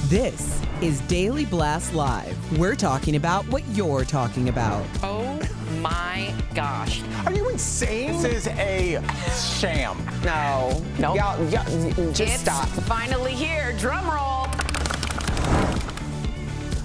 This is Daily Blast Live. We're talking about what you're talking about. Oh my gosh. Are you insane? This is a sham. No. Nope. Y'all, just stop. Finally here. Drum roll.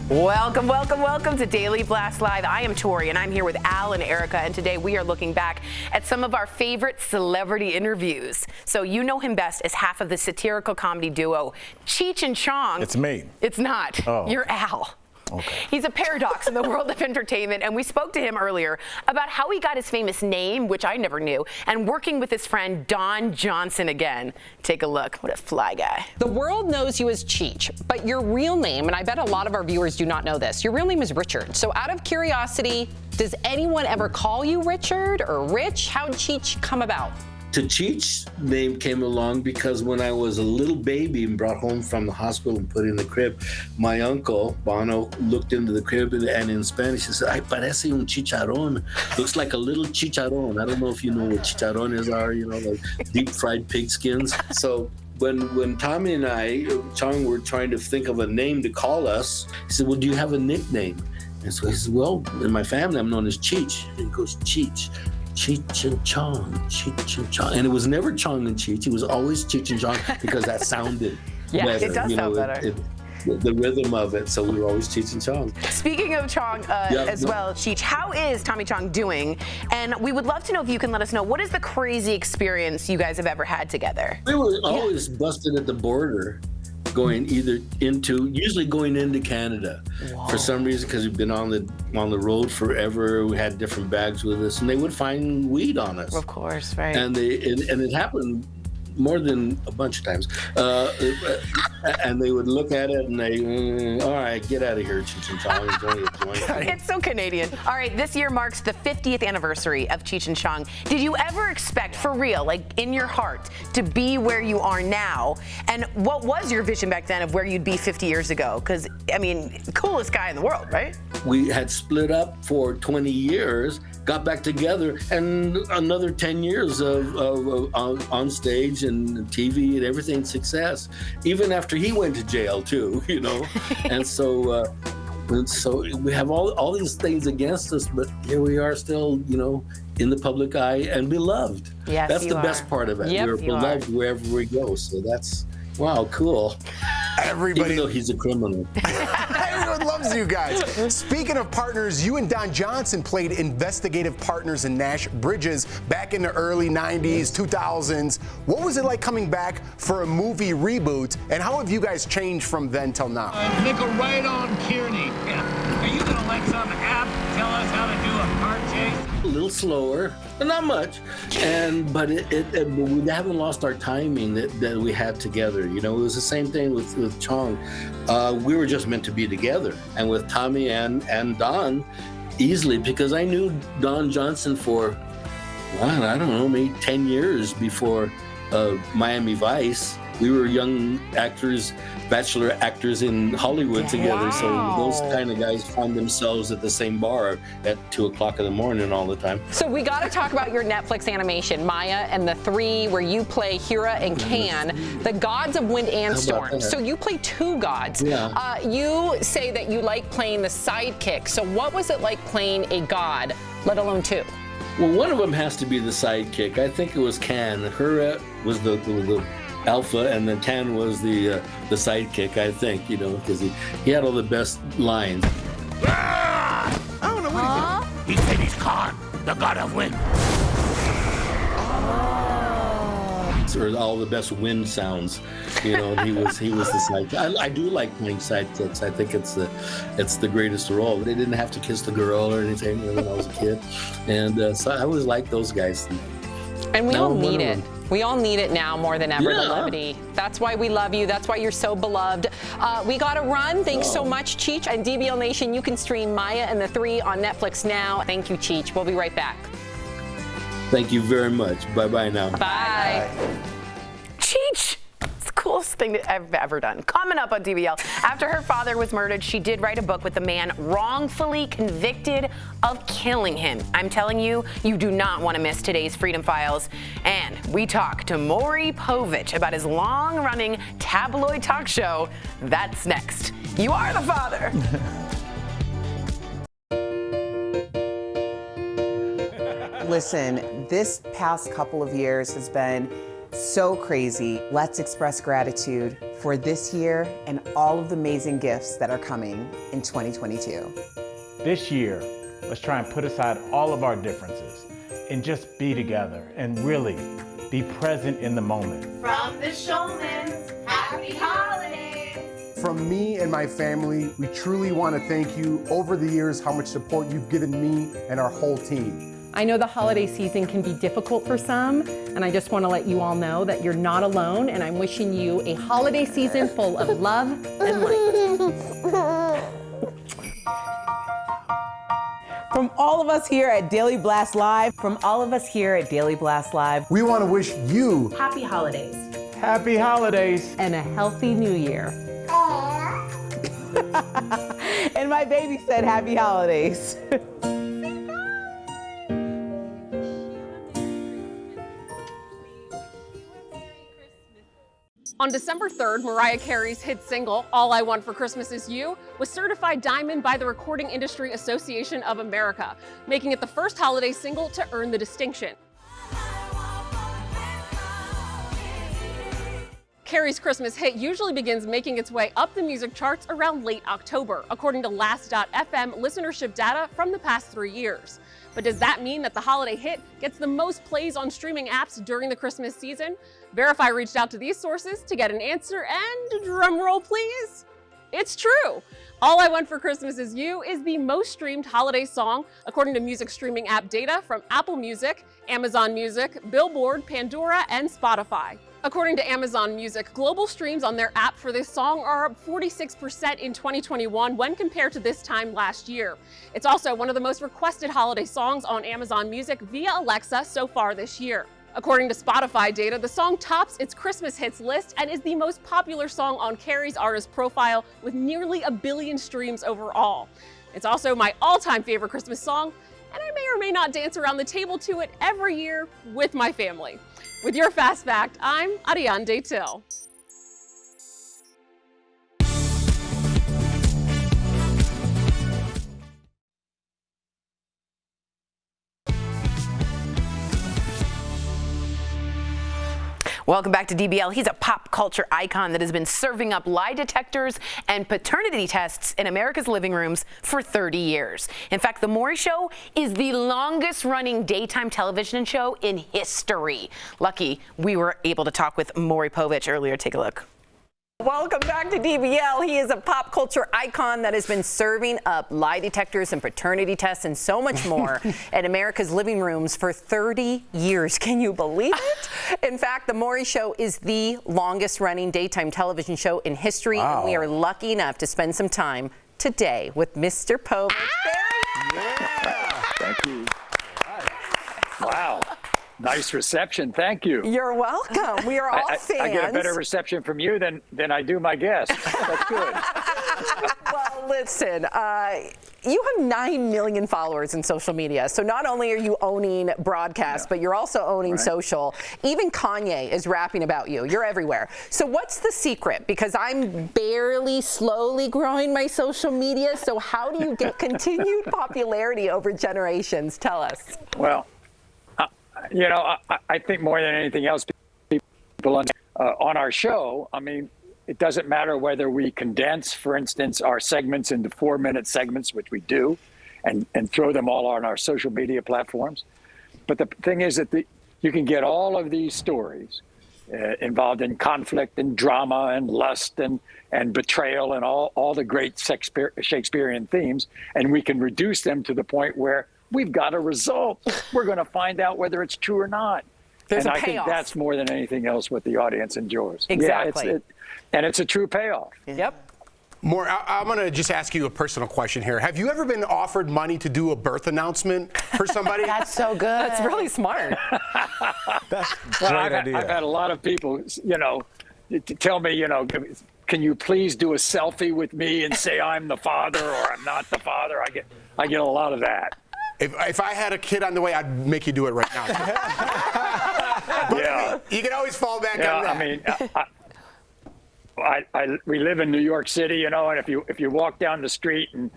Welcome, welcome, welcome to Daily Blast Live. I am Tori, and I'm here with Al and Erica, and today we are looking back at some of our favorite celebrity interviews. So you know him best as half of the satirical comedy duo Cheech and Chong. It's me. It's not. Oh. You're Al. Okay. He's a paradox in the world of entertainment, and we spoke to him earlier about how he got his famous name, which I never knew, and working with his friend Don Johnson again. Take a look. What a fly guy. The world knows you as Cheech, but your real name, and I bet a lot of our viewers do not know this, your real name is Richard. So out of curiosity, does anyone ever call you Richard or Rich? How did Cheech come about? To Cheech's name came along because when I was a little baby and brought home from the hospital and put in the crib, my uncle, Bono, looked into the crib and in Spanish he said, "Ay, parece un chicharrón." Looks like a little chicharrón. I don't know if you know what chicharrones are, you know, like deep fried pig skins. So when Tommy and I, Chong, were trying to think of a name to call us, he said, "Well, do you have a nickname?" And so he said, "Well, in my family, I'm known as Cheech." And he goes, "Cheech. Cheech and Chong, Cheech and Chong." And it was never Chong and Cheech. It was always Cheech and Chong because that sounded better. It does sound better. The rhythm of it. So we were always Cheech and Chong. Speaking of Chong well, Cheech, how is Tommy Chong doing? And we would love to know if you can let us know, what is the crazy experience you guys have ever had together? We were always busted at the border, usually going into Canada. Whoa. For some reason, because we've been on the road forever. We had different bags with us, and they would find weed on us. Of course, right. And it happened more than a bunch of times. And they would look at it and they, all right, get out of here, Cheech and Chong. It's only a joint. It's so Canadian. All right, this year marks the 50th anniversary of Cheech and Chong. Did you ever expect, for real, like in your heart, to be where you are now? And what was your vision back then of where you'd be 50 years ago? Because, I mean, coolest guy in the world, right? We had split up for 20 years, got back together, and another 10 years of on stage and TV and everything success, even after he went to jail too, you know. And so we have all these things against us, but here we are still, you know, in the public eye and beloved. Yes, that's the best part of it. Yep, We're beloved wherever we go. So that's, wow, cool. Everybody, even though he's a criminal. Everyone loves you guys. Speaking of partners, you and Don Johnson played investigative partners in Nash Bridges back in the early 90s, 2000s. What was it like coming back for a movie reboot, and how have you guys changed from then till now? Nickel right on Kearney. Yeah. Are you going to let some app tell us how to do a car chase? A little slower, but not much, but we haven't lost our timing that we had together. You know, it was the same thing with Chong. We were just meant to be together, and with Tommy and Don, easily, because I knew Don Johnson for, well, I don't know, maybe 10 years before Miami Vice. We were young actors, bachelor actors in Hollywood together. So those kind of guys found themselves at the same bar at 2 o'clock in the morning all the time. So we got to talk about your Netflix animation, Maya and the Three, where you play Hira and Can, the gods of wind and storm. So you play two gods. Yeah. You say that you like playing the sidekick. So what was it like playing a god, let alone two? Well, one of them has to be the sidekick. I think it was Can. Hira was the alpha, and then Can was the sidekick, I think, you know, because he had all the best lines. I don't know what He said he's Khan, the god of wind. Or all the best wind sounds, you know. He was the sidekick. I do like playing sidekicks. I think it's the greatest role. They didn't have to kiss the girl or anything when I was a kid, and so I always liked those guys. And we all need it. We all need it now more than ever, the levity. That's why we love you. That's why you're so beloved. We got to run. Thanks so much, Cheech. And DBL Nation, you can stream Maya and the Three on Netflix now. Thank you, Cheech. We'll be right back. Thank you very much. Bye-bye now. Bye. Cheech! It's cool. coolest thing that I've ever done. Coming up on DBL, after her father was murdered, she did write a book with the man wrongfully convicted of killing him. I'm telling you, you do not want to miss today's Freedom Files. And we talk to MAURY POVICH about his long-running tabloid talk show. That's next. You are the father. Listen, this past couple of years has been so crazy. Let's express gratitude for this year and all of the amazing gifts that are coming in 2022. This year, let's try and put aside all of our differences and just be together and really be present in the moment. From the Showman's Happy Holidays! From me and my family, we truly want to thank you over the years how much support you've given me and our whole team. I know the holiday season can be difficult for some, and I just want to let you all know that you're not alone, and I'm wishing you a holiday season full of love and light. From all of us here at Daily Blast Live, we want to wish you Happy holidays. Happy holidays. And a healthy new year. and my baby said happy holidays. On December 3rd, Mariah Carey's hit single, All I Want for Christmas Is You, was certified diamond by the Recording Industry Association of America, making it the first holiday single to earn the distinction. Carey's Christmas hit usually begins making its way up the music charts around late October, according to Last.fm listenership data from the past 3 years. But does that mean that the holiday hit gets the most plays on streaming apps during the Christmas season? Verify reached out to these sources to get an answer, and drumroll please, it's true. All I Want for Christmas Is You is the most streamed holiday song according to music streaming app data from Apple Music, Amazon Music, Billboard, Pandora, and Spotify. According to Amazon Music, global streams on their app for this song are up 46% in 2021 when compared to this time last year. It's also one of the most requested holiday songs on Amazon Music via Alexa so far this year. According to Spotify data, the song tops its Christmas hits list and is the most popular song on Carey's artist profile with nearly 1 billion streams overall. It's also my all-time favorite Christmas song, and I may or may not dance around the table to it every year with my family. With your Fast Fact, I'm Ariane Till. Welcome back to DBL. He's a pop culture icon that has been serving up lie detectors and paternity tests in America's living rooms for 30 years. In fact, The MAURY Show is the longest running daytime television show in history. Lucky we were able to talk with MAURY POVICH earlier. Take a look. Welcome back to DBL. He is a pop culture icon that has been serving up lie detectors and paternity tests and so much more at America's living rooms for 30 years. Can you believe it? In fact, The MAURY Show is the longest running daytime television show in history. Wow. And we are lucky enough to spend some time today with Mr. POVICH. Yeah. Thank you. Wow. Nice reception. Thank you. You're welcome. We are all fans. I get a better reception from you than I do my guests. That's good. Well, listen, you have 9 million followers in social media. So not only are you owning broadcast, but you're also owning social. Even Kanye is rapping about you. You're everywhere. So what's the secret? Because I'm barely slowly growing my social media. So how do you get continued popularity over generations? Tell us. Well, you know, I think more than anything else, people on our show, I mean, it doesn't matter whether we condense, for instance, our segments into 4-minute segments, which we do, and throw them all on our social media platforms. But the thing is that you can get all of these stories involved in conflict and drama and lust and betrayal and all the great Shakespearean themes, and we can reduce them to the point where we've got a result. We're going to find out whether it's true or not. There's and a I payoff. think that's more than anything else what the audience enjoys. Exactly. Yeah, and it's a true payoff. Yep. MAURY, I'm going to just ask you a personal question here. Have you ever been offered money to do a birth announcement for somebody? That's so good. That's really smart. That's a great idea. I've had a lot of people, you know, tell me, you know, can you please do a selfie with me and say I'm the father or I'm not the father? I get a lot of that. If I had a kid on the way, I'd make you do it right now. Yeah. You can always fall back on that. I mean, we live in New York City, you know, and if you walk down the street and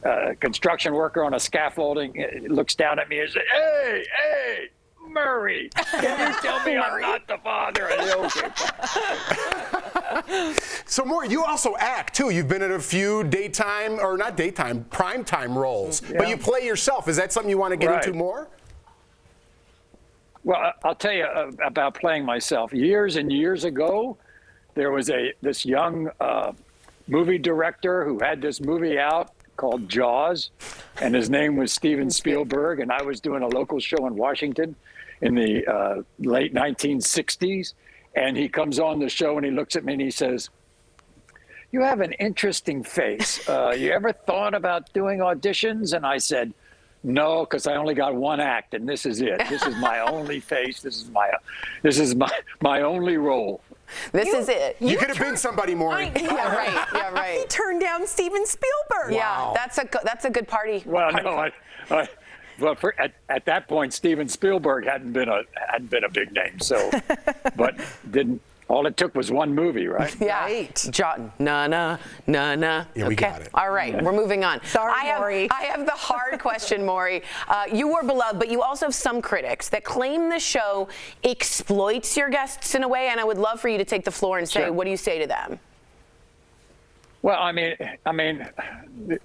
a construction worker on a scaffolding looks down at me and says, "Hey, Murray, can you tell me I'm not the father?" I say, "Okay." So, Maury, you also act too. You've been in a few primetime roles, but you play yourself. Is that something you want to get into more? Well, I'll tell you about playing myself. Years and years ago, there was this young movie director who had this movie out called Jaws, and his name was Steven Spielberg, and I was doing a local show in Washington in the late 1960s, and he comes on the show and he looks at me and he says, "You have an interesting face. You ever thought about doing auditions?" And I said, "No, because I only got one act, and this is it. This is my only face. This is my only role." This is it. You could have been somebody, Maury. Yeah, right. Yeah, right. He turned down Steven Spielberg. Yeah, that's a good party. Well, no, well, at that point, Steven Spielberg hadn't been a big name. So, but didn't. All it took was one movie, right? Yeah. Right. Na. Yeah, we got it. All right, we're moving on. Sorry, Maury. I have the hard question, Maury. You were beloved, but you also have some critics that claim the show exploits your guests in a way, and I would love for you to take the floor and say, what do you say to them? Well, I mean,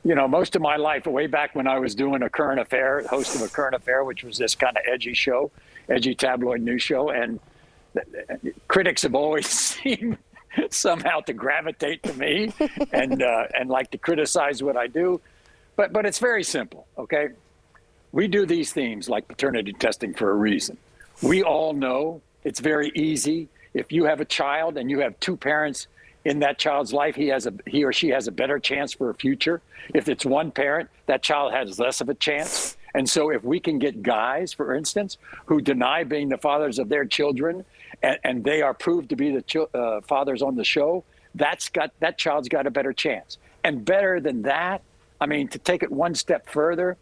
you know, most of my life, way back when I was doing a current affair, host of a current affair, which was this kind of edgy show, edgy tabloid news show, and critics have always seemed somehow to gravitate to me and like to criticize what I do, but it's very simple. Okay, we do these themes like paternity testing for a reason. We all know it's very easy. If you have a child and you have two parents in that child's life, he or she has a better chance for a future. If it's one parent, that child has less of a chance. And so if we can get guys, for instance, who deny being the fathers of their children, and they are proved to be the fathers on the show, that child's got a better chance. And better than that, I mean, to take it one step further,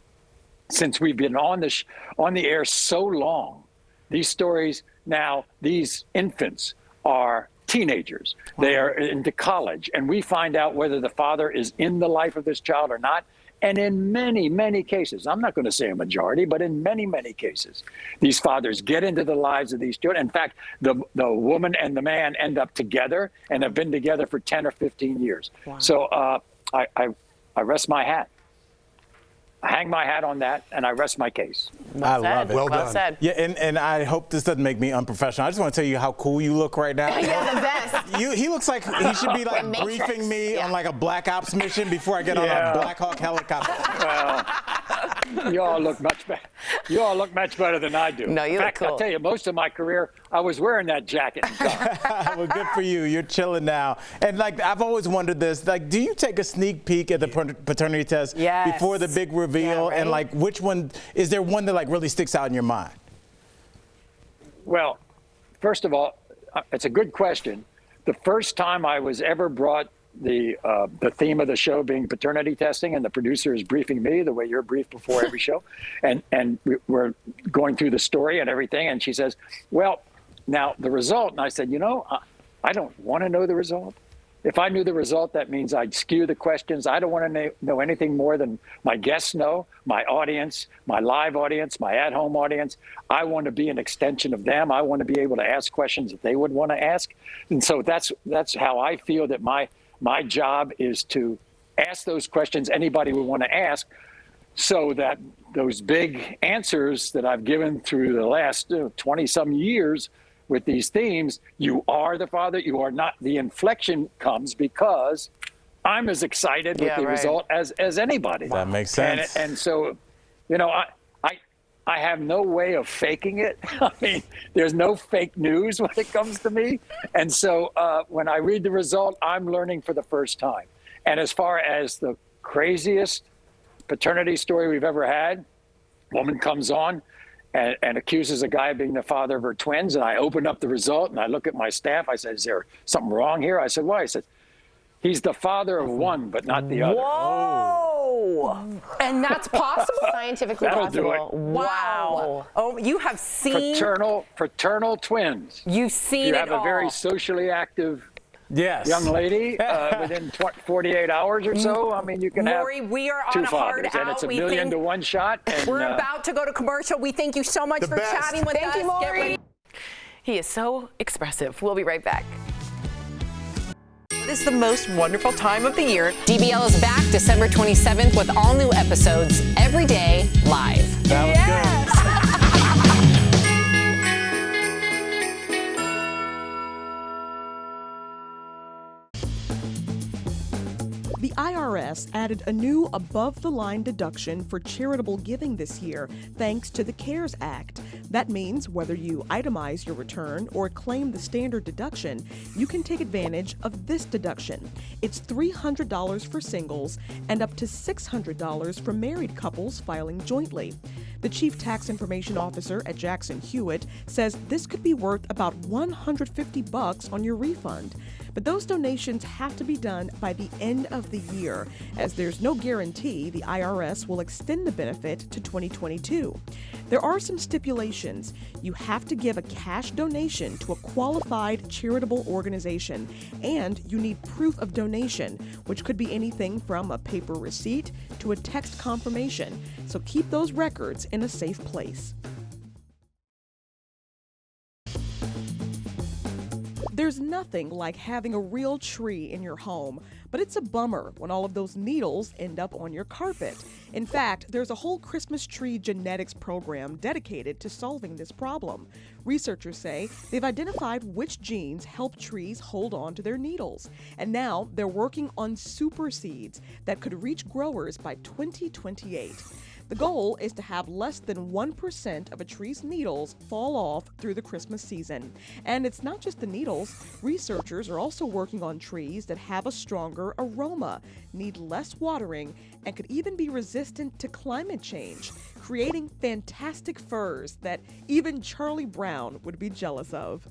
since we've been on the air so long, these stories now, these infants are teenagers. Wow. They are into college, and we find out whether the father is in the life of this child or not. And in many, many cases, I'm not going to say a majority, but in many, many cases, these fathers get into the lives of these children. In fact, the woman and the man end up together and have been together for 10 or 15 years. Wow. So I rest my hat. I hang my hat on that, and I rest my case. I love it. Well done. Said. Yeah, and I hope this doesn't make me unprofessional. I just want to tell you how cool you look right now. Yeah, the best. He looks like he should be like briefing me on like a Black Ops mission before I get on a Black Hawk helicopter. Well, you all look much better. You all look much better than I do. No, you In look fact, cool. I'll tell you, most of my career, I was wearing that jacket and tie. Well, good for you. You're chilling now. And like, I've always wondered this, like, do you take a sneak peek at the paternity test before the big reveal? Yeah, right? And like, which one, is there one that like really sticks out in your mind? Well, first of all, it's a good question. The first time I was ever brought the theme of the show being paternity testing, and the producer is briefing me the way you're briefed before every show, and we're going through the story and everything, and she says, "Well, now the result," and I said, "You know, I don't want to know the result. If I knew the result, that means I'd skew the questions. I don't want to know anything more than my guests know, my audience, my live audience, my at-home audience. I want to be an extension of them. I want to be able to ask questions that they would want to ask." And so that's how I feel that my job is to ask those questions anybody would want to ask, so that those big answers that I've given through the last 20-some years with these themes, you are the father, you are not. The inflection comes because I'm as excited with the result as anybody. That makes sense. And so, you know, I have no way of faking it. I mean, there's no fake news when it comes to me. And so when I read the result, I'm learning for the first time. And as far as the craziest paternity story we've ever had, woman comes on and accuses a guy of being the father of her twins. And I opened up the result and I look at my staff. I said, is there something wrong here? I said, why? He said, he's the father of one, but not the other. Whoa! And that's possible? Scientifically That'll do possible. it. Wow. Oh, you have seen fraternal twins. You've seen you it have all. a very socially active Yes. young lady within 48 hours or so. I mean, you can MAURY, have we are on two a hard fathers, and out. it's a We million think to one shot. And, we're about to go to commercial. We thank you so much for best. chatting with us. Thank you, Get MAURY. ready. He is so expressive. We'll be right back. It's the most wonderful time of the year. DBL is back December 27th with all new episodes every day live. That was good. The IRS added a new above-the-line deduction for charitable giving this year, thanks to the CARES Act. That means whether you itemize your return or claim the standard deduction, you can take advantage of this deduction. It's $300 for singles and up to $600 for married couples filing jointly. The Chief Tax Information Officer at Jackson Hewitt says this could be worth about $150 on your refund. But those donations have to be done by the end of the year, as there's no guarantee the IRS will extend the benefit to 2022. There are some stipulations. You have to give a cash donation to a qualified charitable organization, and you need proof of donation, which could be anything from a paper receipt to a text confirmation. So keep those records in a safe place. There's nothing like having a real tree in your home, but it's a bummer when all of those needles end up on your carpet. In fact, there's a whole Christmas tree genetics program dedicated to solving this problem. Researchers say they've identified which genes help trees hold on to their needles, and now they're working on super seeds that could reach growers by 2028. The goal is to have less than 1% of a tree's needles fall off through the Christmas season. And it's not just the needles. Researchers are also working on trees that have a stronger aroma, need less watering, and could even be resistant to climate change, creating fantastic firs that even Charlie Brown would be jealous of.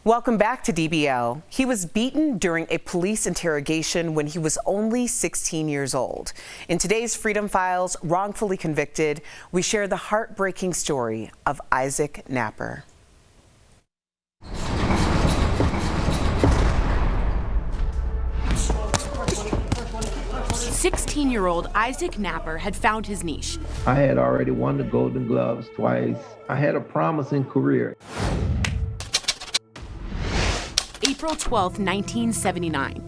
Welcome back to DBL. He was beaten during a police interrogation when he was only 16 years old. In today's Freedom Files, Wrongfully Convicted, we share the heartbreaking story of Isaac Napper. 16-year-old Isaac Napper had found his niche. I had already won the Golden Gloves twice. I had a promising career. April 12, 1979.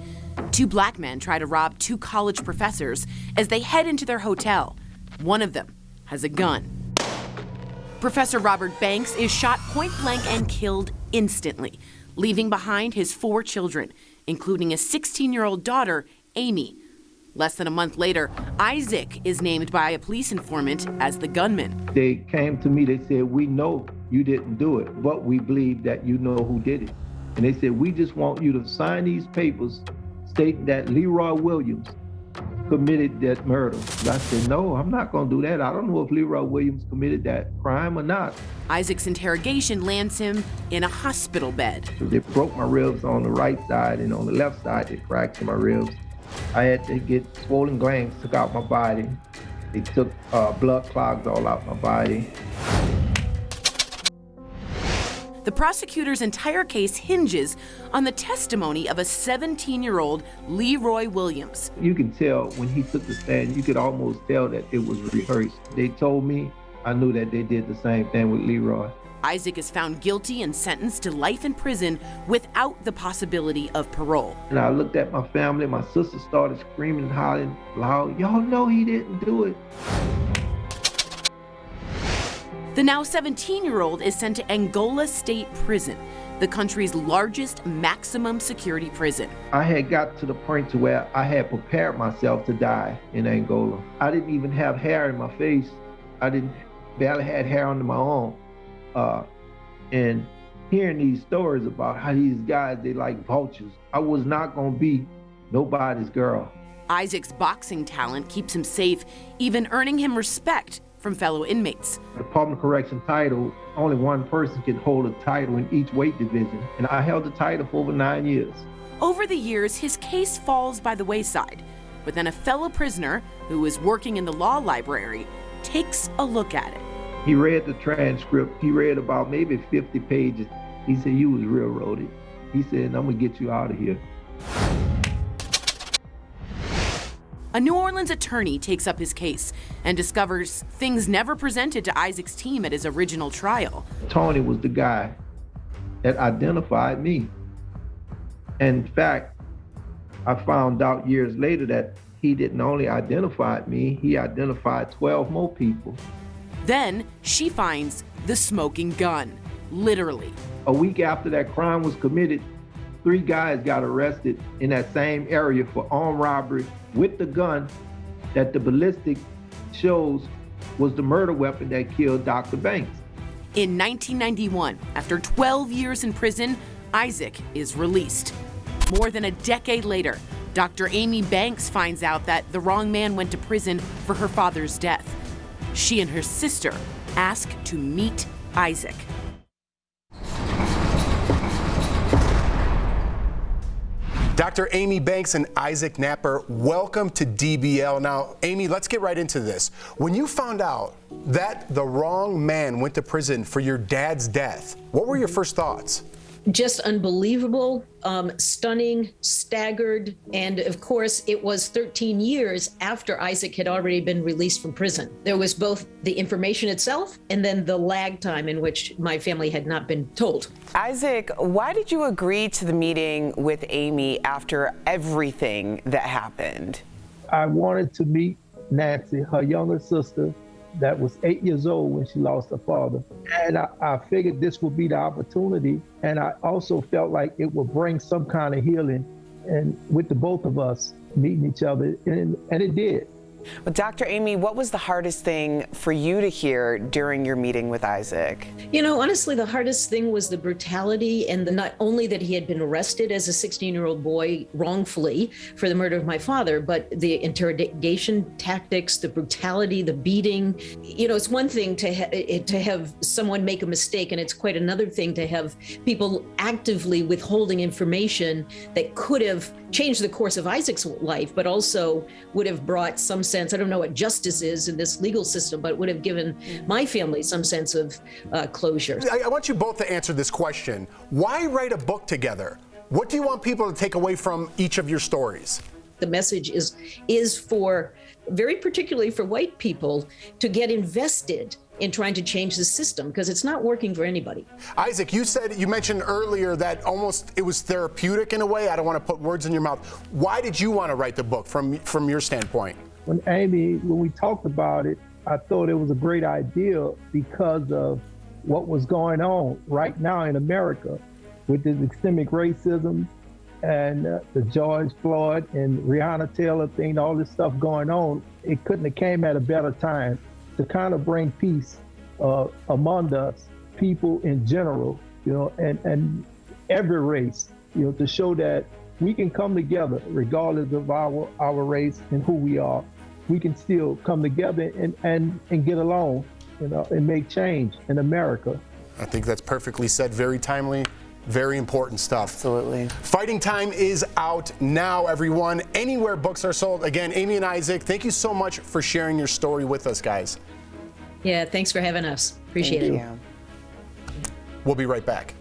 Two black men try to rob two college professors as they head into their hotel. One of them has a gun. Professor Robert Banks is shot point blank and killed instantly, leaving behind his 4 children, including a 16-year-old daughter, Amy. Less than a month later, Isaac is named by a police informant as the gunman. They came to me, they said, we know you didn't do it, but we believe that you know who did it. And they said, we just want you to sign these papers stating that Leroy Williams committed that murder. I said, no, I'm not gonna do that. I don't know if Leroy Williams committed that crime or not. Isaac's interrogation lands him in a hospital bed. They broke my ribs on the right side, and on the left side, they fractured my ribs. I had to get swollen glands took out my body. They took blood clots all out my body. The prosecutor's entire case hinges on the testimony of a 17-year-old Leroy Williams. You can tell when he took the stand, you could almost tell that it was rehearsed. They told me, I knew that they did the same thing with Leroy. Isaac is found guilty and sentenced to life in prison without the possibility of parole. And I looked at my family, my sister started screaming and hollering loud, y'all know he didn't do it. The now 17-year-old is sent to Angola State Prison, the country's largest maximum security prison. I had got to the point to where I had prepared myself to die in Angola. I didn't even have hair in my face. I barely had hair under my arm. And hearing these stories about how these guys, they like vultures. I was not gonna be nobody's girl. Isaac's boxing talent keeps him safe, even earning him respect from fellow inmates. Department of Correction title, only one person can hold a title in each weight division, and I held the title for over 9 years. Over the years, his case falls by the wayside, but then a fellow prisoner who is working in the law library takes a look at it. He read the transcript. He read about maybe 50 pages. He said, "You was railroaded." He said, "I'm gonna get you out of here." A New Orleans attorney takes up his case and discovers things never presented to Isaac's team at his original trial. Tony was the guy that identified me. And in fact, I found out years later that he didn't only identify me, he identified 12 more people. Then she finds the smoking gun, literally. A week after that crime was committed, 3 guys got arrested in that same area for armed robbery with the gun that the ballistic shows was the murder weapon that killed Dr. Banks. In 1991, after 12 years in prison, Isaac is released. More than a decade later, Dr. Amy Banks finds out that the wrong man went to prison for her father's death. She and her sister ask to meet Isaac. Dr. Amy Banks and Isaac Napper, welcome to DBL. Now, Amy, let's get right into this. When you found out that the wrong man went to prison for your dad's death, what were your first thoughts? Just unbelievable, stunning, staggered, and of course it was 13 years after Isaac had already been released from prison. There was both the information itself and then the lag time in which my family had not been told. Isaac, why did you agree to the meeting with Amy after everything that happened? I wanted to meet Nancy, her younger sister, that was 8 years old when she lost her father. And I figured this would be the opportunity. And I also felt like it would bring some kind of healing and with the both of us meeting each other, and it did. Well, Dr. Amy, what was the hardest thing for you to hear during your meeting with Isaac? You know, honestly, the hardest thing was the brutality and not only that he had been arrested as a 16-year-old boy wrongfully for the murder of my father, but the interrogation tactics, the brutality, the beating. You know, it's one thing to have someone make a mistake, and it's quite another thing to have people actively withholding information that could have changed the course of Isaac's life, but also would have brought some sense, I don't know what justice is in this legal system, but would have given my family some sense of closure. I want you both to answer this question. Why write a book together? What do you want people to take away from each of your stories? The message is for, very particularly for white people, to get invested in trying to change the system, because it's not working for anybody. Isaac, you mentioned earlier that almost it was therapeutic in a way. I don't want to put words in your mouth. Why did you want to write the book from your standpoint? When we talked about it, I thought it was a great idea because of what was going on right now in America with this systemic racism and the George Floyd and Breonna Taylor thing, all this stuff going on. It couldn't have came at a better time to kind of bring peace among us, people in general, you know, and every race, you know, to show that we can come together regardless of our race and who we are. We can still come together and get along, you know, and make change in America. I think that's perfectly said, very timely. Very important stuff. Absolutely. Fighting Time is out now, everyone. Anywhere books are sold. Again, Amy and Isaac, thank you so much for sharing your story with us, guys. Yeah, thanks for having us. Appreciate it. Thank you. We'll be right back.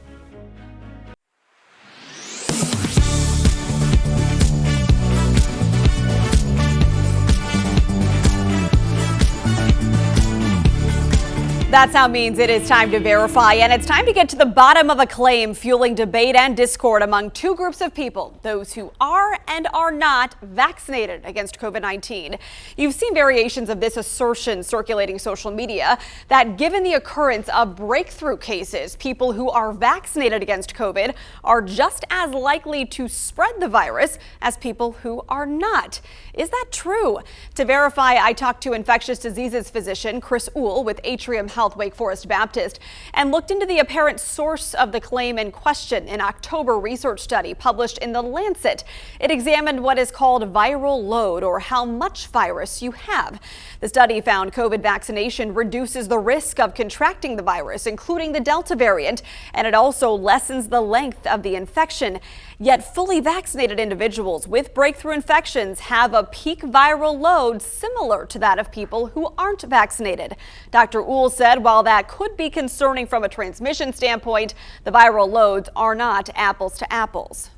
That sound means it is time to verify, and it's time to get to the bottom of a claim fueling debate and discord among two groups of people, those who are and are not vaccinated against COVID-19. You've seen variations of this assertion circulating social media that given the occurrence of breakthrough cases, people who are vaccinated against COVID are just as likely to spread the virus as people who are not. Is that true? To verify, I talked to infectious diseases physician Chris Uhl with Atrium Health Wake Forest Baptist and looked into the apparent source of the claim in question. An October research study published in The Lancet. It examined what is called viral load, or how much virus you have. The study found COVID vaccination reduces the risk of contracting the virus, including the Delta variant, and it also lessens the length of the infection. Yet fully vaccinated individuals with breakthrough infections have a peak viral load similar to that of people who aren't vaccinated. Dr. Uhl said while that could be concerning from a transmission standpoint, the viral loads are not apples to apples.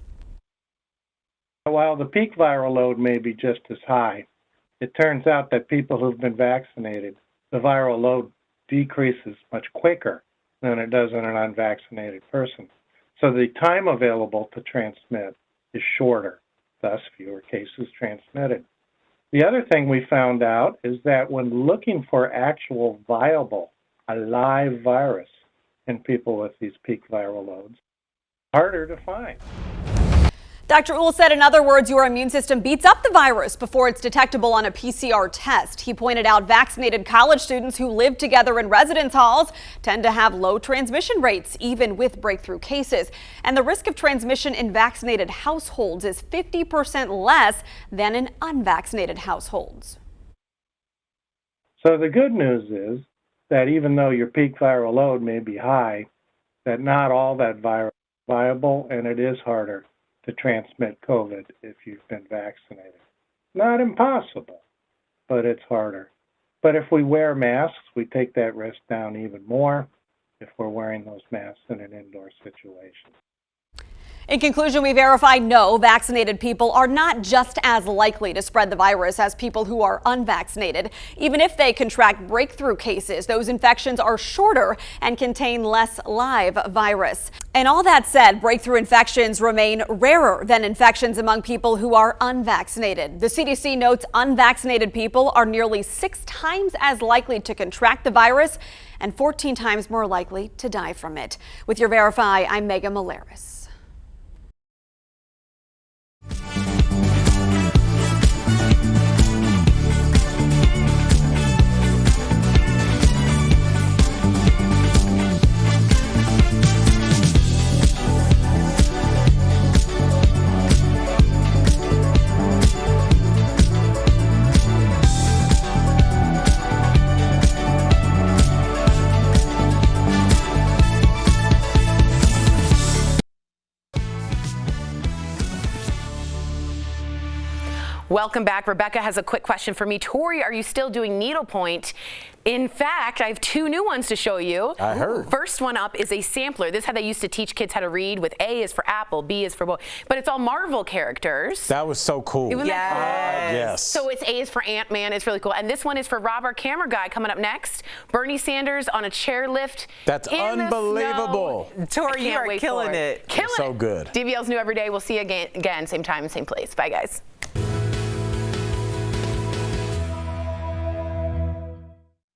While the peak viral load may be just as high, it turns out that people who've been vaccinated, the viral load decreases much quicker than it does in an unvaccinated person. So the time available to transmit is shorter, thus fewer cases transmitted. The other thing we found out is that when looking for actual viable, alive virus in people with these peak viral loads, harder to find. Dr. Uhl said, in other words, your immune system beats up the virus before it's detectable on a PCR test. He pointed out vaccinated college students who live together in residence halls tend to have low transmission rates, even with breakthrough cases. And the risk of transmission in vaccinated households is 50% less than in unvaccinated households. So the good news is that even though your peak viral load may be high, that not all that virus is viable, and it is harder to transmit COVID if you've been vaccinated. Not impossible, but it's harder. But if we wear masks, we take that risk down even more if we're wearing those masks in an indoor situation. In conclusion, we verify no, vaccinated people are not just as likely to spread the virus as people who are unvaccinated. Even if they contract breakthrough cases, those infections are shorter and contain less live virus. And all that said, breakthrough infections remain rarer than infections among people who are unvaccinated. The CDC notes unvaccinated people are nearly 6 times as likely to contract the virus and 14 times more likely to die from it. With your Verify, I'm Megan Malaris. Welcome back. Rebecca has a quick question for me. Tori, are you still doing needlepoint? In fact, I have 2 new ones to show you. I heard. First one up is a sampler. This is how they used to teach kids how to read, with A is for apple, B is for boy. But it's all Marvel characters. That was so cool. Yes. So it's A is for Ant-Man. It's really cool. And this one is for Rob, our camera guy, coming up next. Bernie Sanders on a chairlift. That's unbelievable. Tori, you are killing it. Killing so it. good. DBL's new every day. We'll see you again, same time, same place. Bye, guys.